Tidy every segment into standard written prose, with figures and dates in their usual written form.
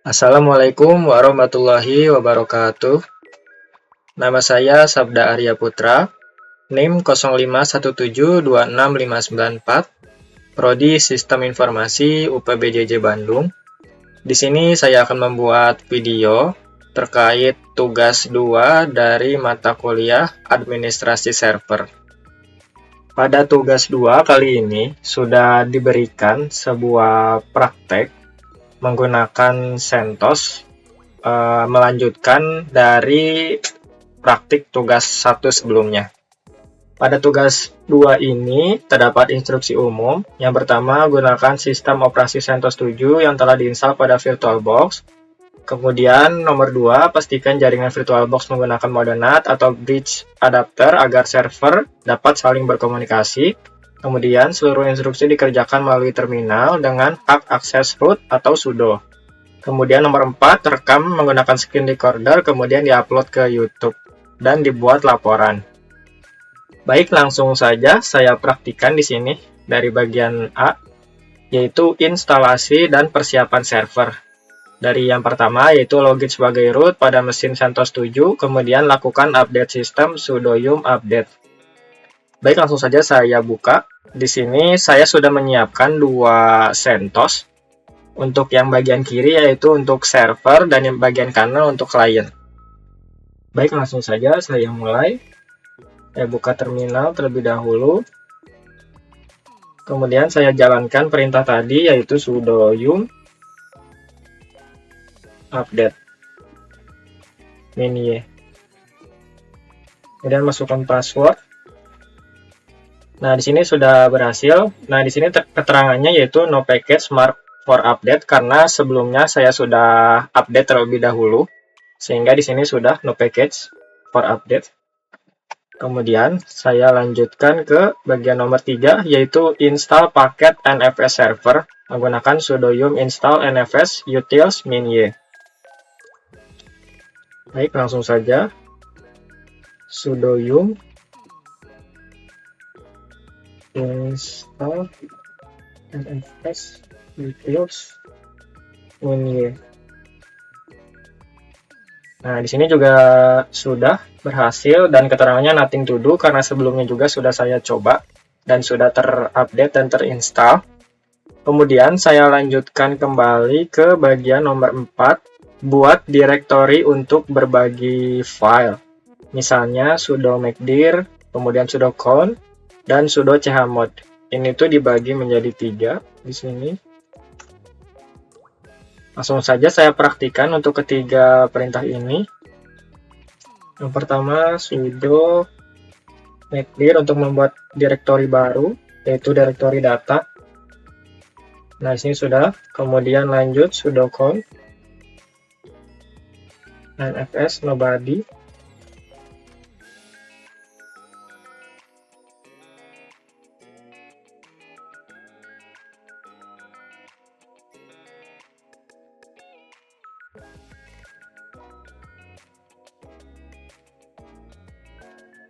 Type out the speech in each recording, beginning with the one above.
Assalamualaikum warahmatullahi wabarakatuh. Nama saya Sabda Arya Putra, NIM 0517265594, Prodi Sistem Informasi UPBJJ Bandung. Di sini saya akan membuat video terkait tugas 2 dari mata kuliah Administrasi Server. Pada tugas 2 kali ini sudah diberikan sebuah praktek menggunakan CentOS melanjutkan dari praktik tugas 1 sebelumnya. Pada tugas 2 ini terdapat instruksi umum. Yang pertama, gunakan sistem operasi CentOS 7 yang telah diinstal pada VirtualBox. Kemudian nomor 2, pastikan jaringan VirtualBox menggunakan mode NAT atau bridge adapter agar server dapat saling berkomunikasi. Kemudian seluruh instruksi dikerjakan melalui terminal dengan hak akses root atau sudo. Kemudian nomor 4, rekam menggunakan screen recorder, kemudian diupload ke YouTube dan dibuat laporan. Baik, langsung saja saya praktikan di sini dari bagian A, yaitu instalasi dan persiapan server. Dari yang pertama yaitu login sebagai root pada mesin CentOS 7, kemudian lakukan update sistem sudo yum update. Baik, langsung saja saya buka. Di sini saya sudah menyiapkan 2 CentOS. Untuk yang bagian kiri yaitu untuk server dan yang bagian kanan untuk klien. Baik, langsung saja saya mulai. Saya buka terminal terlebih dahulu. Kemudian saya jalankan perintah tadi yaitu sudo yum update -y. Kemudian masukkan password. Nah, di sini sudah berhasil. Nah, di sini keterangannya yaitu no package mark for update karena sebelumnya saya sudah update terlebih dahulu, sehingga di sini sudah no package for update. Kemudian saya lanjutkan ke bagian nomor 3 yaitu install paket NFS server menggunakan sudo yum install NFS utils -y. Baik, langsung saja sudo yum install NFS utils -y. Nah, di sini juga sudah berhasil dan keterangannya nothing to do karena sebelumnya juga sudah saya coba dan sudah terupdate dan terinstall. Kemudian saya lanjutkan kembali ke bagian nomor 4, buat directory untuk berbagi file. Misalnya sudo mkdir, kemudian sudo count, dan sudo chmod. Ini tuh dibagi menjadi 3 di sini. Langsung saja saya praktikan untuk ketiga perintah ini. Yang pertama, sudo mkdir untuk membuat direktori baru, yaitu direktori data. Nah, di sini sudah. Kemudian lanjut sudo count nfs nobody.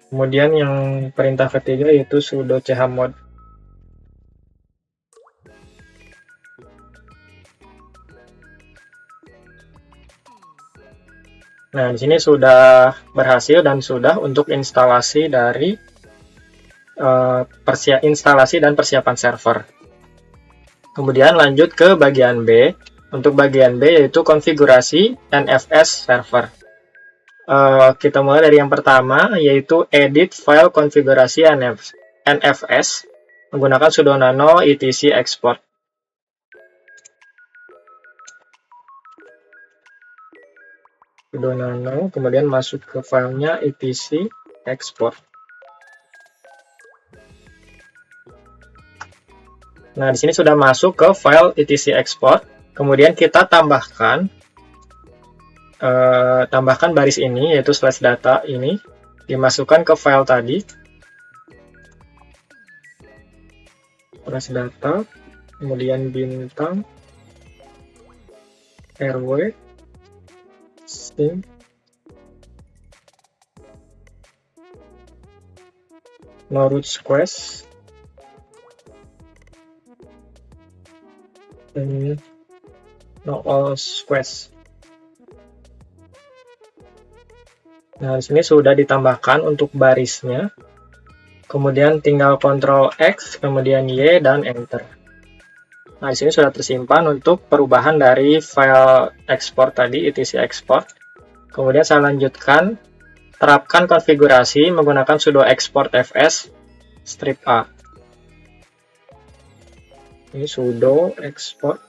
Kemudian yang perintah ketiga yaitu sudo chmod. Nah, di sini sudah berhasil dan sudah untuk instalasi dari instalasi dan persiapan server. Kemudian lanjut ke bagian B. Untuk bagian B yaitu konfigurasi NFS server. Kita mulai dari yang pertama yaitu edit file konfigurasi NFS menggunakan sudo nano etc export. Sudo nano, kemudian masuk ke filenya etc export. Nah, di sini sudah masuk ke file etc export. Kemudian kita tambahkan baris ini yaitu slash data ini dimasukkan ke file tadi. Slash data, kemudian bintang, rw, sim, no root squash, no all squares. Nah, di sini sudah ditambahkan untuk barisnya. Kemudian tinggal Ctrl X, kemudian Y, dan Enter. Nah, di sini sudah tersimpan untuk perubahan dari file export tadi, etc export. Kemudian saya lanjutkan, terapkan konfigurasi menggunakan sudo export fs strip A. Ini sudo export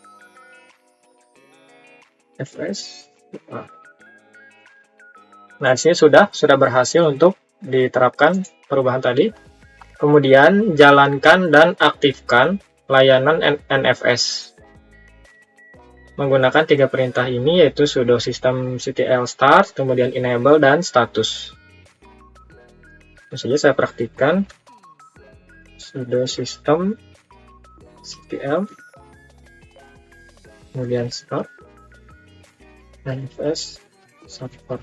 fs strip A. Nah, di sini sudah berhasil untuk diterapkan perubahan tadi. Kemudian jalankan dan aktifkan layanan NFS. Menggunakan 3 perintah ini, yaitu sudo systemctl start, kemudian enable, dan status. Ini saja saya praktikkan. Sudo systemctl, kemudian start, NFS server.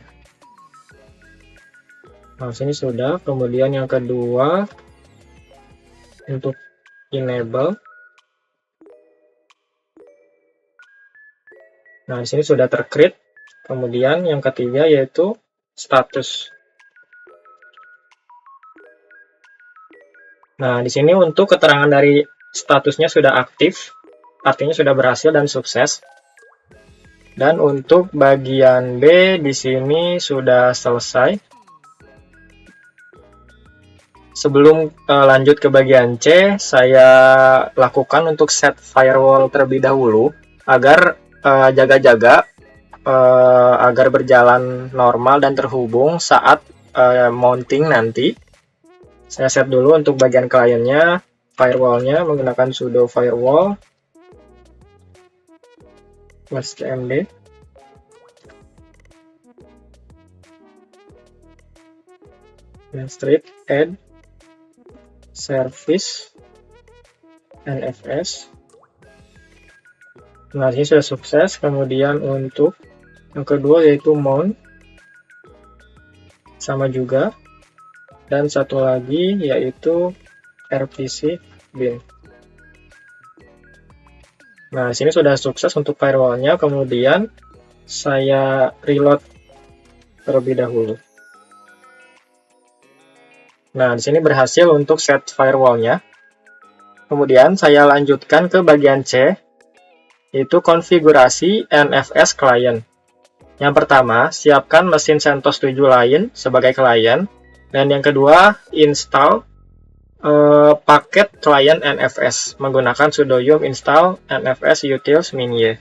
Nah, sini sudah. Kemudian yang kedua, untuk enable. Nah, di sini sudah tercreate. Kemudian yang ketiga yaitu status. Nah, di sini untuk keterangan dari statusnya sudah aktif, artinya sudah berhasil dan sukses. Dan untuk bagian B di sini sudah selesai. Sebelum lanjut ke bagian C, saya lakukan untuk set firewall terlebih dahulu agar jaga-jaga agar berjalan normal dan terhubung saat mounting nanti. Saya set dulu untuk bagian kliennya, firewallnya menggunakan sudo firewall /cmd. Dan strip add service NFS. Nah, ini sudah sukses. Kemudian untuk yang kedua yaitu mount, sama juga. Dan satu lagi yaitu RPC bin. Nah, di sini sudah sukses untuk firewallnya. Kemudian saya reload terlebih dahulu. Nah, di sini berhasil untuk set firewall-nya. Kemudian saya lanjutkan ke bagian C, yaitu konfigurasi NFS client. Yang pertama, siapkan mesin CentOS 7 lain sebagai klien. Dan yang kedua, install paket client NFS menggunakan sudo yum install NFS utils -y.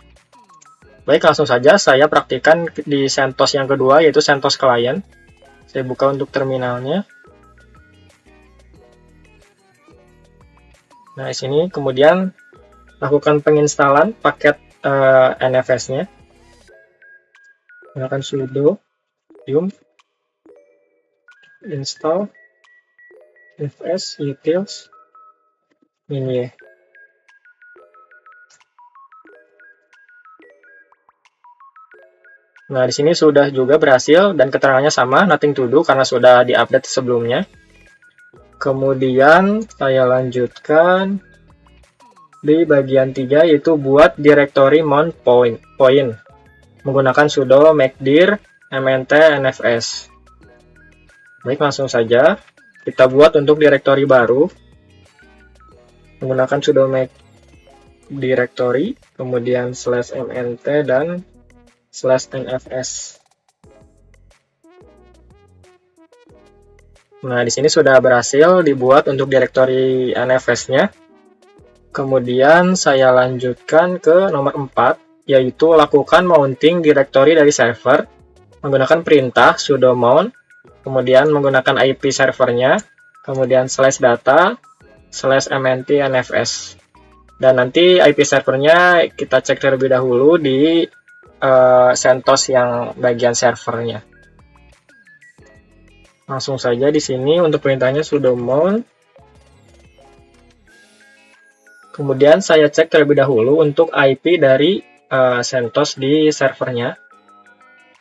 Baik, langsung saja saya praktikkan di CentOS yang kedua, yaitu CentOS client. Saya buka untuk terminalnya. Nah, di sini kemudian lakukan penginstalan paket NFS-nya. Gunakan sudo yum install NFS utils -y. Nah, di sini sudah juga berhasil dan keterangannya sama, nothing to do karena sudah diupdate sebelumnya. Kemudian saya lanjutkan di bagian 3, yaitu buat directory mount point menggunakan sudo mkdir mnt nfs. Baik, langsung saja kita buat untuk directory baru menggunakan sudo make directory, kemudian /mnt dan /nfs. Nah, di sini sudah berhasil dibuat untuk directory NFS-nya. Kemudian saya lanjutkan ke nomor 4, yaitu lakukan mounting directory dari server menggunakan perintah sudo mount, kemudian menggunakan IP servernya, kemudian /data /mnt nfs. Dan nanti IP servernya kita cek terlebih dahulu di CentOS yang bagian servernya. Langsung saja di sini untuk perintahnya sudo mount. Kemudian saya cek terlebih dahulu untuk IP dari CentOS di servernya.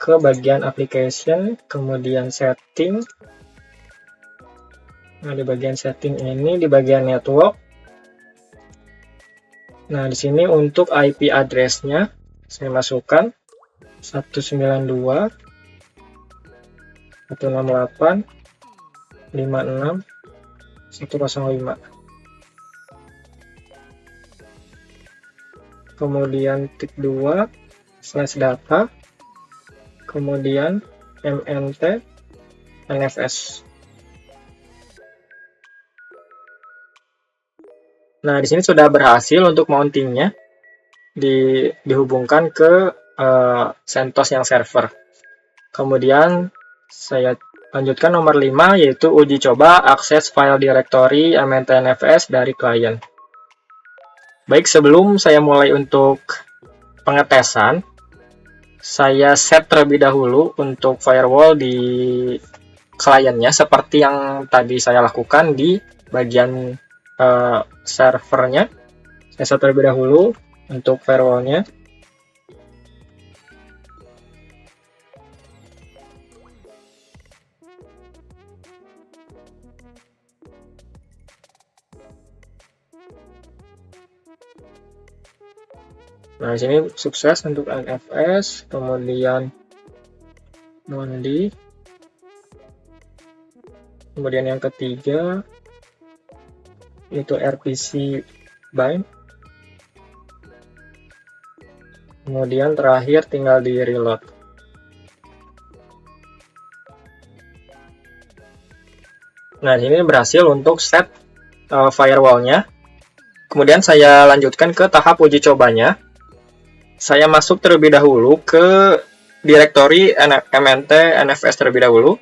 Ke bagian application, kemudian setting. Nah, di bagian setting ini di bagian network. Nah, di sini untuk IP address-nya Saya masukkan 192 168 56 105. Kemudian tik 2 slash data, kemudian MNT NFS. Nah, di sini sudah berhasil untuk mountingnya dihubungkan ke CentOS yang server. Kemudian saya lanjutkan nomor 5, yaitu uji coba akses file directory MNT-NFS dari klien. Baik, sebelum saya mulai untuk pengetesan, saya set terlebih dahulu untuk firewall di kliennya seperti yang tadi saya lakukan di bagian servernya. Saya set terlebih dahulu untuk firewallnya. Nah, di sini sukses untuk NFS, kemudian Mondi. Kemudian yang ketiga itu RPC bind. Kemudian terakhir tinggal di reload. Nah, ini berhasil untuk set firewall-nya. Kemudian saya lanjutkan ke tahap uji cobanya. Saya masuk terlebih dahulu ke directory MNT NFS terlebih dahulu.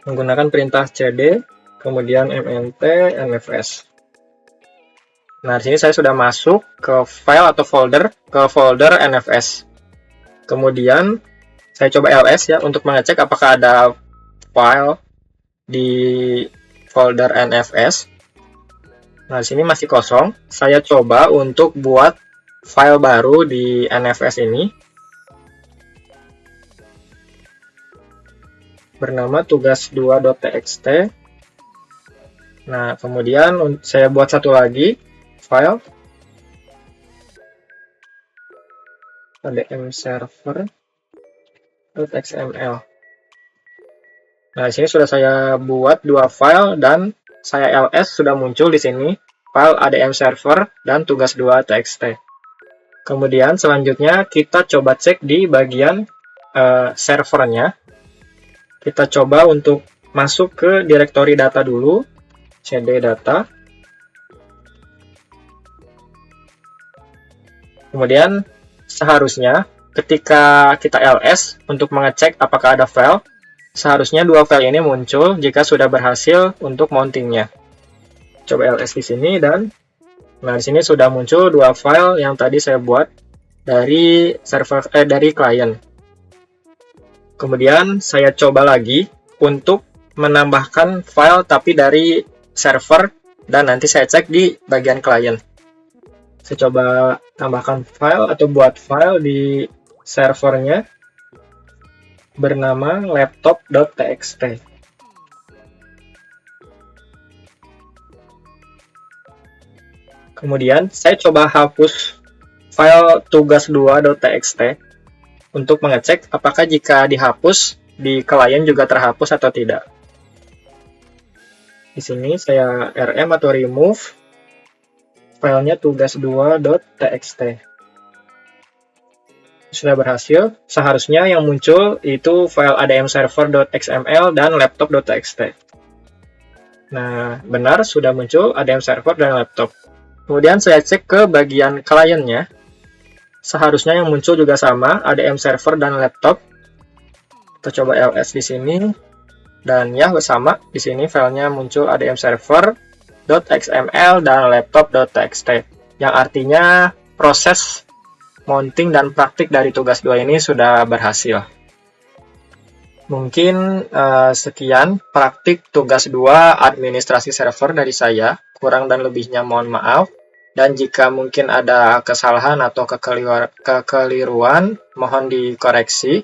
Menggunakan perintah cd, kemudian MNT NFS. Nah, di sini saya sudah masuk ke file atau folder, ke folder NFS. Kemudian saya coba ls ya untuk mengecek apakah ada file di folder NFS. Nah, di sini masih kosong. Saya coba untuk buat file baru di NFS ini bernama tugas2.txt. Nah, kemudian saya buat satu lagi file adm server.xml. Nah, di sini sudah saya buat dua file dan saya ls sudah muncul di sini file adm server dan tugas2.txt. Kemudian selanjutnya kita coba cek di bagian servernya. Kita coba untuk masuk ke directory data dulu, cd data. Kemudian seharusnya ketika kita ls untuk mengecek apakah ada file, seharusnya dua file ini muncul jika sudah berhasil untuk mountingnya. Coba ls di sini dan nah, di sini sudah muncul dua file yang tadi saya buat dari server dari klien. Kemudian saya coba lagi untuk menambahkan file tapi dari server dan nanti saya cek di bagian klien. Saya coba tambahkan file atau buat file di servernya bernama laptop.txt. Kemudian saya coba hapus file tugas2.txt untuk mengecek apakah jika dihapus di klien juga terhapus atau tidak. Di sini saya rm atau remove filenya tugas2.txt. Sudah berhasil. Seharusnya yang muncul itu file adm server.xml dan laptop.txt. Nah, benar sudah muncul adm server dan laptop. Kemudian saya cek ke bagian kliennya. Seharusnya yang muncul juga sama, adm server dan laptop. Kita coba ls di sini. Dan ya, sama. Di sini filenya muncul adm server.xml dan laptop.txt. Yang artinya proses mounting dan praktik dari tugas 2 ini sudah berhasil. Mungkin sekian praktik tugas 2 administrasi server dari saya. Kurang dan lebihnya mohon maaf. Dan jika mungkin ada kesalahan atau kekeliruan, mohon dikoreksi.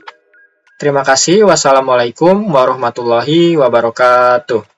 Terima kasih. Wassalamualaikum warahmatullahi wabarakatuh.